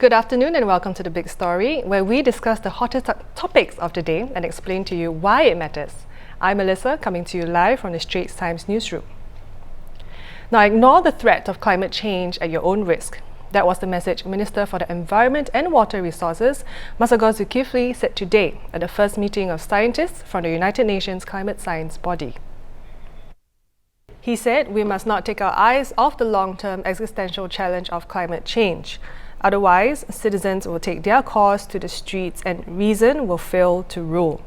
Good afternoon and welcome to The Big Story, where we discuss the hottest topics of the day and explain to you why it matters. I'm Melissa, coming to you live from the Straits Times newsroom. Now, ignore the threat of climate change at your own risk. That was the message Minister for the Environment and Water Resources, Masagos Zulkifli, said today at the first meeting of scientists from the United Nations Climate Science Body. He said we must not take our eyes off the long-term existential challenge of climate change. Otherwise, citizens will take their cause to the streets and reason will fail to rule.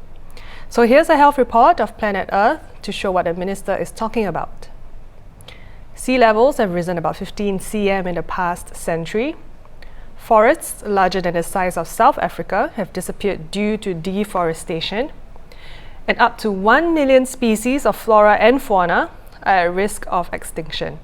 So here's a health report of Planet Earth to show what the minister is talking about. Sea levels have risen about 15 cm in the past century. Forests larger than the size of South Africa have disappeared due to deforestation. And up to 1 million species of flora and fauna are at risk of extinction.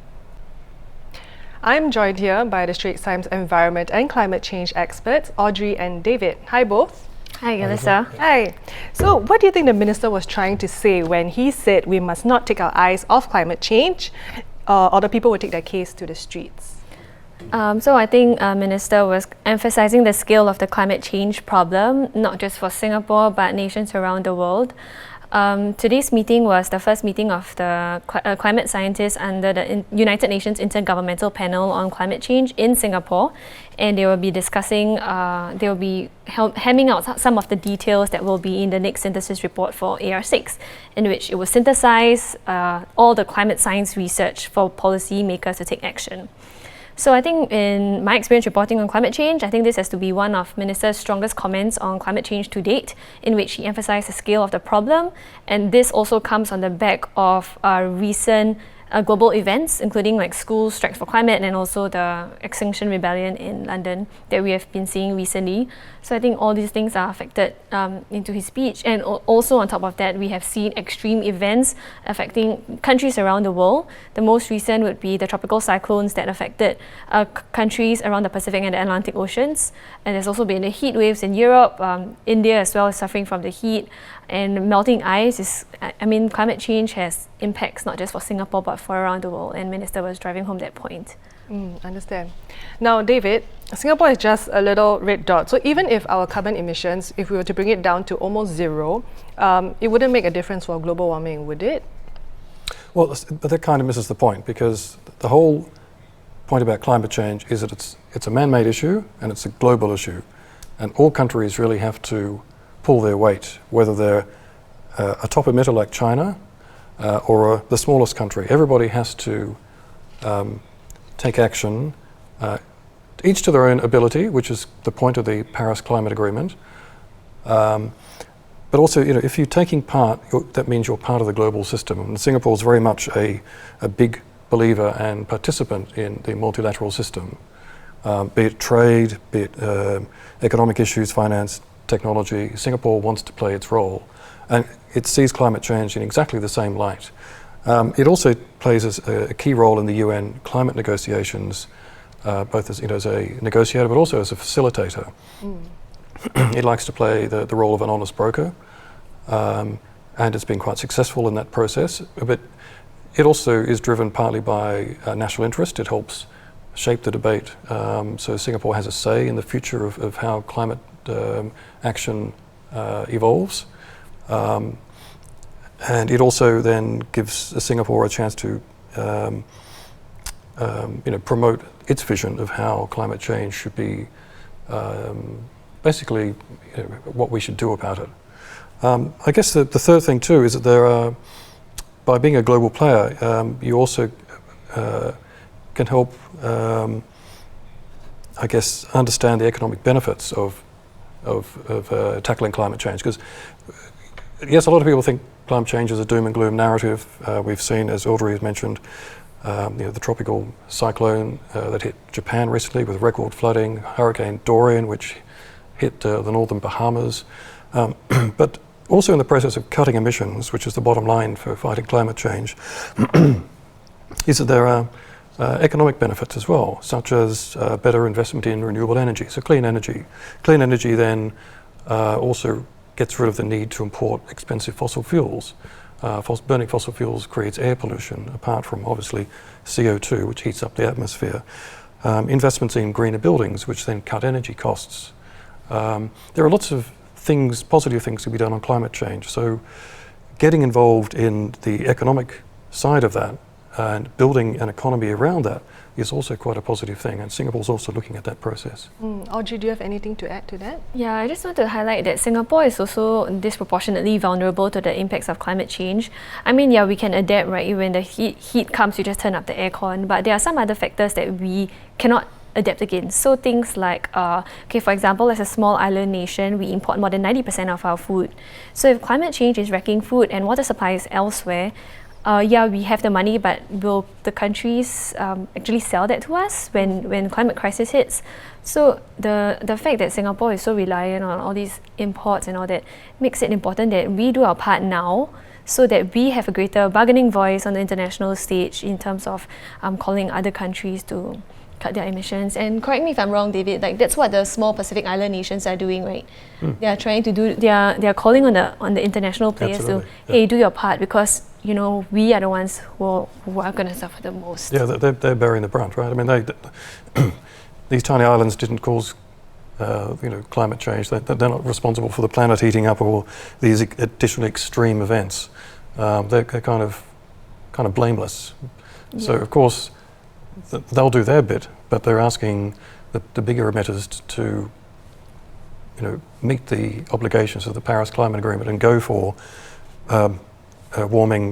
I'm joined here by the Straits Times Environment and Climate Change experts, Audrey and David. Hi both. Hi, Melissa. Hi. So what do you think the minister was trying to say when he said we must not take our eyes off climate change, or the people will take their case to the streets? So I think Minister was emphasizing the scale of the climate change problem, not just for Singapore, but nations around the world. Today's meeting was the first meeting of the climate scientists under the United Nations Intergovernmental Panel on Climate Change in Singapore, and they will be discussing, they will be hamming out some of the details that will be in the next synthesis report for AR6, in which it will synthesize all the climate science research for policymakers to take action. So I think in my experience reporting on climate change, I think this has to be one of Minister's strongest comments on climate change to date, in which he emphasized the scale of the problem. And this also comes on the back of recent global events, including like school strikes for climate and also the Extinction Rebellion in London that we have been seeing recently. So I think all these things are affected into his speech. And also on top of that, we have seen extreme events affecting countries around the world. The most recent would be the tropical cyclones that affected countries around the Pacific and the Atlantic Oceans. And there's also been the heat waves in Europe. India as well is suffering from the heat. And melting ice is, I mean, climate change has impacts not just for Singapore but for around the world, and Minister was driving home that point. Understand. Now, David, Singapore is just a little red dot. So even if our carbon emissions, if we were to bring it down to almost zero, it wouldn't make a difference for global warming, would it? Well, but that kind of misses the point, because the whole point about climate change is that it's a man-made issue and it's a global issue, and all countries really have to pull their weight, whether they're a top emitter like China or the smallest country. Everybody has to take action, each to their own ability, which is the point of the Paris Climate Agreement. But also, if you're taking part, that means you're part of the global system. And Singapore is very much a big believer and participant in the multilateral system, be it trade, be it economic issues, finance, technology. Singapore wants to play its role, and it sees climate change in exactly the same light. It also plays a key role in the UN climate negotiations, both as a negotiator but also as a facilitator. It likes to play the role of an honest broker, and it's been quite successful in that process. But it also is driven partly by national interest. It helps shape the debate. So Singapore has a say in the future of how climate action evolves, and it also then gives Singapore a chance to promote its vision of how climate change should be, basically what we should do about it. I guess the third thing too is that there are, by being a global player, you also can help I guess understand the economic benefits of tackling climate change, because yes, a lot of people think climate change is a doom and gloom narrative. We've seen, as Audrey has mentioned, the tropical cyclone that hit Japan recently with record flooding, Hurricane Dorian, which hit the northern Bahamas, but also in the process of cutting emissions, which is the bottom line for fighting climate change, is that there are economic benefits as well, such as better investment in renewable energy, so clean energy. Clean energy then also gets rid of the need to import expensive fossil fuels. Burning fossil fuels creates air pollution, apart from obviously CO2, which heats up the atmosphere. investments in greener buildings, which then cut energy costs. There are lots of things, positive things to be done on climate change. So getting involved in the economic side of that and building an economy around that is also quite a positive thing, and Singapore's also looking at that process. Audrey, do you have anything to add to that? Yeah, I just want to highlight that Singapore is also disproportionately vulnerable to the impacts of climate change. I mean, yeah, we can adapt, right? When the heat comes, you just turn up the aircon, but there are some other factors that we cannot adapt against. So things like, for example, as a small island nation, we import more than 90% of our food. So if climate change is wrecking food and water supplies elsewhere, yeah, we have the money, but will the countries actually sell that to us when climate crisis hits? So the fact that Singapore is so reliant on all these imports and all that makes it important that we do our part now, so that we have a greater bargaining voice on the international stage in terms of calling other countries to cut their emissions. And correct me if I'm wrong, David, like that's what the small Pacific Island nations are doing, right? They are trying to do, they are calling on the international players Absolutely, to, hey, do your part, because you know we are the ones who are going to suffer the most. Yeah, they're bearing the brunt, right? I mean, these tiny islands didn't cause climate change. They're not responsible for the planet heating up or these additional extreme events. They're kind of blameless. Yeah. So of course they'll do their bit, but they're asking the bigger emitters to meet the obligations of the Paris Climate Agreement and go for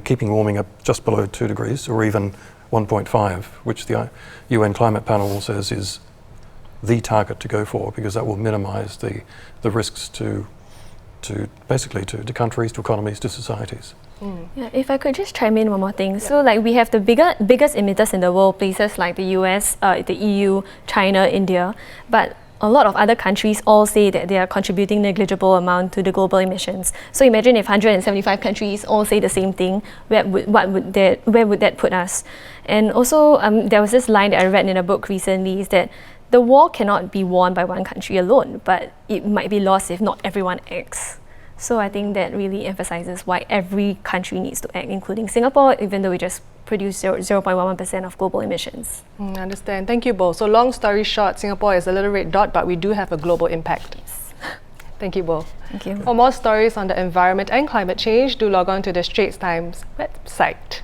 keeping warming up just below 2 degrees or even 1.5, which the UN Climate Panel says is the target to go for, because that will minimise the risks to basically to countries, to economies, to societies. Yeah, if I could just chime in one more thing. Yeah. So like we have the biggest emitters in the world, places like the US, the EU, China, India, but a lot of other countries all say that they are contributing negligible amount to the global emissions. So imagine if 175 countries all say the same thing, where would that put us? And also there was this line that I read in a book recently, is that the war cannot be won by one country alone, but it might be lost if not everyone acts. So I think that really emphasizes why every country needs to act, including Singapore, even though we just produce 0.11% of global emissions. I understand. Thank you both. So long story short, Singapore is a little red dot, but we do have a global impact. Yes. Thank you both. Thank you. For more stories on the environment and climate change, do log on to the Straits Times website.